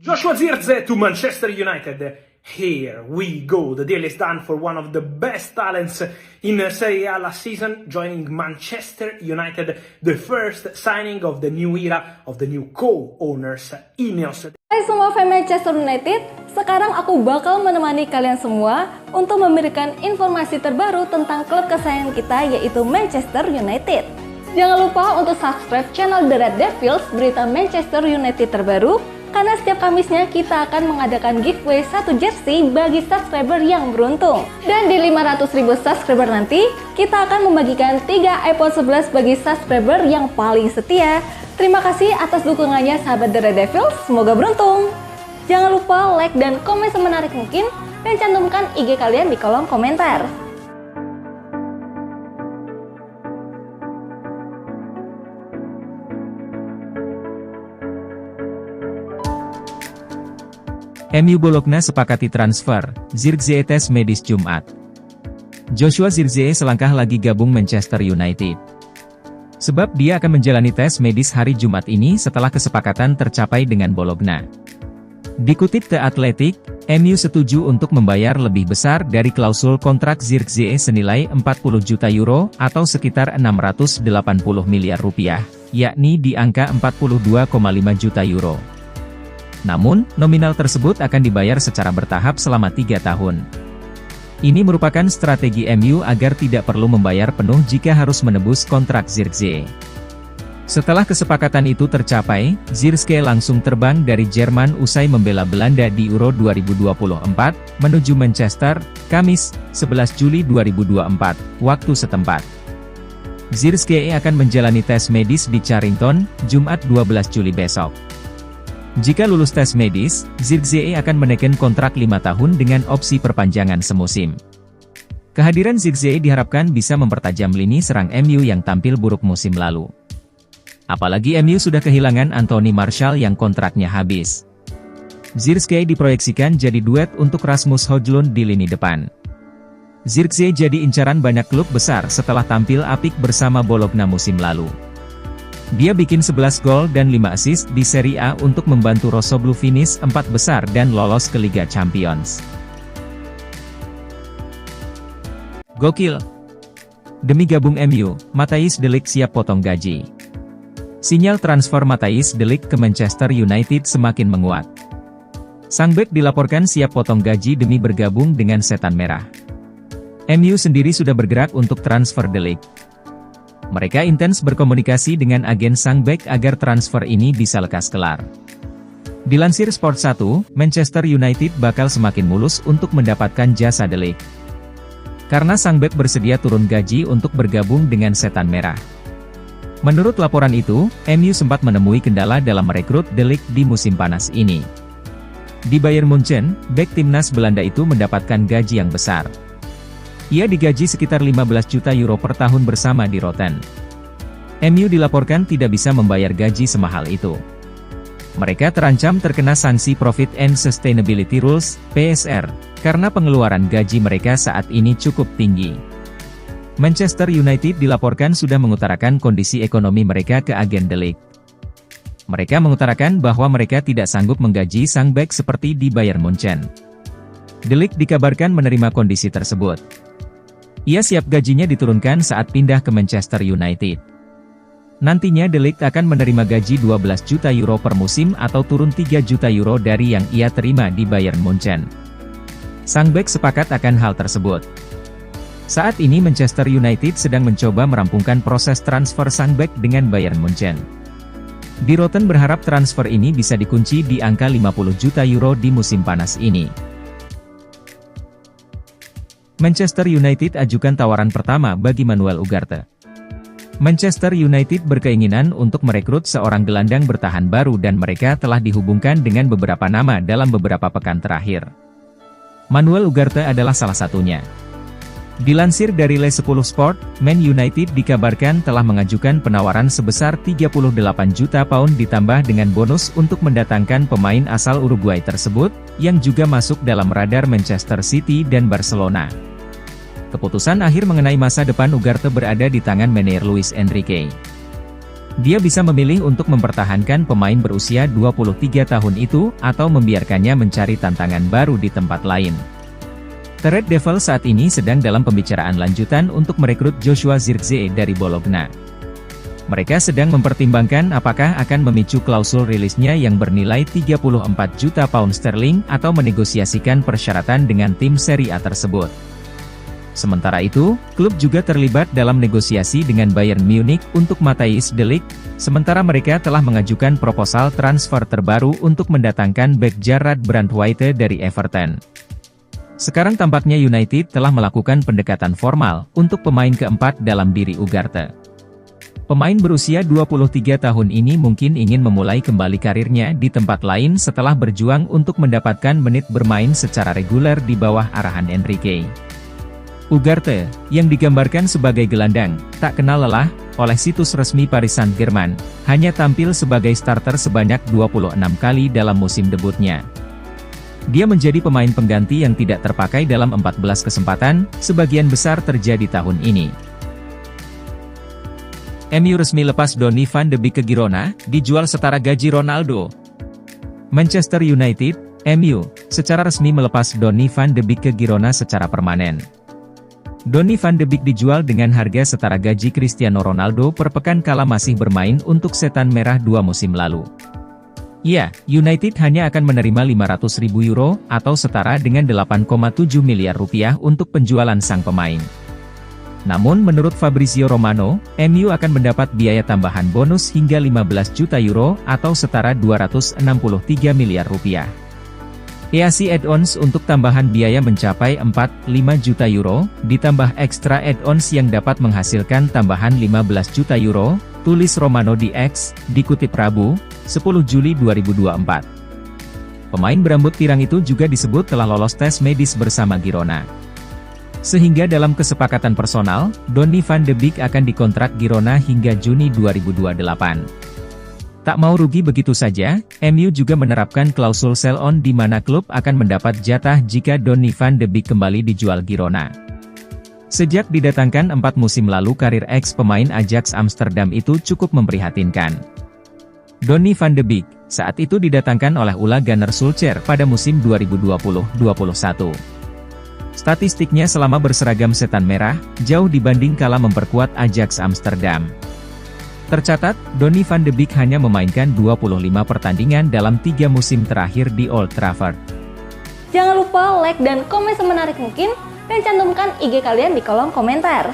Joshua Zirkzee to Manchester United. Here we go. The deal is done for one of the best talents in Serie A last season, joining Manchester United, the first signing of the new era of the new co-owners, Ineos. Hai semua fans Manchester United, sekarang aku bakal menemani kalian semua untuk memberikan informasi terbaru tentang klub kesayangan kita, yaitu Manchester United. Jangan lupa untuk subscribe channel The Red Devils, berita Manchester United terbaru, karena setiap Kamisnya kita akan mengadakan giveaway 1 jersey bagi subscriber yang beruntung. Dan di 500.000 subscriber nanti, kita akan membagikan 3 iPhone 11 bagi subscriber yang paling setia. Terima kasih atas dukungannya sahabat The Red Devils, semoga beruntung. Jangan lupa like dan komen semenarik mungkin, dan cantumkan IG kalian di kolom komentar. MU Bologna sepakati transfer, Zirkzee tes medis Jumat. Joshua Zirkzee selangkah lagi gabung Manchester United. Sebab dia akan menjalani tes medis hari Jumat ini setelah kesepakatan tercapai dengan Bologna. Dikutip The Athletic, MU setuju untuk membayar lebih besar dari klausul kontrak Zirkzee senilai 40 juta euro atau sekitar 680 miliar rupiah, yakni di angka 42,5 juta euro. Namun, nominal tersebut akan dibayar secara bertahap selama 3 tahun. Ini merupakan strategi MU agar tidak perlu membayar penuh jika harus menebus kontrak Zirkzee. Setelah kesepakatan itu tercapai, Zirkzee langsung terbang dari Jerman usai membela Belanda di Euro 2024, menuju Manchester, Kamis, 11 Juli 2024, waktu setempat. Zirkzee akan menjalani tes medis di Carrington, Jumat 12 Juli besok. Jika lulus tes medis, Zirkzee akan menekan kontrak 5 tahun dengan opsi perpanjangan semusim. Kehadiran Zirkzee diharapkan bisa mempertajam lini serang MU yang tampil buruk musim lalu. Apalagi MU sudah kehilangan Anthony Martial yang kontraknya habis. Zirkzee diproyeksikan jadi duet untuk Rasmus Højlund di lini depan. Zirkzee jadi incaran banyak klub besar setelah tampil apik bersama Bologna musim lalu. Dia bikin 11 gol dan 5 assist di Serie A untuk membantu Rossoblu finish 4 besar dan lolos ke Liga Champions. Gokil! Demi gabung MU, Matthijs de Ligt siap potong gaji. Sinyal transfer Matthijs de Ligt ke Manchester United semakin menguat. Sang bek dilaporkan siap potong gaji demi bergabung dengan Setan Merah. MU sendiri sudah bergerak untuk transfer de Ligt. Mereka intens berkomunikasi dengan agen sang bek agar transfer ini bisa lekas kelar. Dilansir Sport 1, Manchester United bakal semakin mulus untuk mendapatkan jasa de Ligt. Karena sang bek bersedia turun gaji untuk bergabung dengan Setan Merah. Menurut laporan itu, MU sempat menemui kendala dalam merekrut de Ligt di musim panas ini. Di Bayern Munchen, bek timnas Belanda itu mendapatkan gaji yang besar. Ia digaji sekitar 15 juta euro per tahun bersama di Rotten. MU dilaporkan tidak bisa membayar gaji semahal itu. Mereka terancam terkena sanksi Profit and Sustainability Rules, PSR, karena pengeluaran gaji mereka saat ini cukup tinggi. Manchester United dilaporkan sudah mengutarakan kondisi ekonomi mereka ke agen de Ligt. Mereka mengutarakan bahwa mereka tidak sanggup menggaji sang bek seperti di Bayern Munchen. De Ligt dikabarkan menerima kondisi tersebut. Ia siap gajinya diturunkan saat pindah ke Manchester United. Nantinya de Ligt akan menerima gaji 12 juta euro per musim atau turun 3 juta euro dari yang ia terima di Bayern Munchen. Sang bek sepakat akan hal tersebut. Saat ini Manchester United sedang mencoba merampungkan proses transfer sang bek dengan Bayern Munchen. Di Rotten berharap transfer ini bisa dikunci di angka 50 juta euro di musim panas ini. Manchester United ajukan tawaran pertama bagi Manuel Ugarte. Manchester United berkeinginan untuk merekrut seorang gelandang bertahan baru dan mereka telah dihubungkan dengan beberapa nama dalam beberapa pekan terakhir. Manuel Ugarte adalah salah satunya. Dilansir dari Le 10 Sport, Man United dikabarkan telah mengajukan penawaran sebesar 38 juta pound ditambah dengan bonus untuk mendatangkan pemain asal Uruguay tersebut, yang juga masuk dalam radar Manchester City dan Barcelona. Keputusan akhir mengenai masa depan Ugarte berada di tangan manajer Luis Enrique. Dia bisa memilih untuk mempertahankan pemain berusia 23 tahun itu, atau membiarkannya mencari tantangan baru di tempat lain. The Red Devils saat ini sedang dalam pembicaraan lanjutan untuk merekrut Joshua Zirkzee dari Bologna. Mereka sedang mempertimbangkan apakah akan memicu klausul rilisnya yang bernilai 34 juta pound sterling atau menegosiasikan persyaratan dengan tim Serie A tersebut. Sementara itu, klub juga terlibat dalam negosiasi dengan Bayern Munich untuk Matthijs de Ligt, sementara mereka telah mengajukan proposal transfer terbaru untuk mendatangkan bek Jarrad Brandtwaite dari Everton. Sekarang tampaknya United telah melakukan pendekatan formal untuk pemain keempat dalam diri Ugarte. Pemain berusia 23 tahun ini mungkin ingin memulai kembali karirnya di tempat lain setelah berjuang untuk mendapatkan menit bermain secara reguler di bawah arahan Enrique. Ugarte, yang digambarkan sebagai gelandang, tak kenal lelah, oleh situs resmi Paris Saint-Germain, hanya tampil sebagai starter sebanyak 26 kali dalam musim debutnya. Dia menjadi pemain pengganti yang tidak terpakai dalam 14 kesempatan, sebagian besar terjadi tahun ini. MU resmi lepas Donny van de Beek ke Girona, dijual setara gaji Ronaldo. Manchester United, MU, secara resmi melepas Donny van de Beek ke Girona secara permanen. Donny van de Beek dijual dengan harga setara gaji Cristiano Ronaldo per pekan kala masih bermain untuk Setan Merah 2 musim lalu. Ya, United hanya akan menerima 500.000 euro, atau setara dengan 8,7 miliar rupiah untuk penjualan sang pemain. Namun menurut Fabrizio Romano, MU akan mendapat biaya tambahan bonus hingga 15 juta euro, atau setara 263 miliar rupiah. EAC add-ons untuk tambahan biaya mencapai 4,5 juta euro, ditambah ekstra add-ons yang dapat menghasilkan tambahan 15 juta euro, tulis Romano di X, dikutip Rabu, 10 Juli 2024. Pemain berambut pirang itu juga disebut telah lolos tes medis bersama Girona. Sehingga dalam kesepakatan personal, Donny van de Beek akan dikontrak Girona hingga Juni 2028. Tak mau rugi begitu saja, MU juga menerapkan klausul sell-on di mana klub akan mendapat jatah jika Donny van de Beek kembali dijual Girona. Sejak didatangkan 4 musim lalu karir ex-pemain Ajax Amsterdam itu cukup memprihatinkan. Donny van de Beek, saat itu didatangkan oleh Ole Gunnar Solskjaer pada musim 2020-21. Statistiknya selama berseragam Setan Merah, jauh dibanding kala memperkuat Ajax Amsterdam. Tercatat, Donny van de Beek hanya memainkan 25 pertandingan dalam 3 musim terakhir di Old Trafford. Jangan lupa like dan komen semenarik mungkin, dan cantumkan IG kalian di kolom komentar.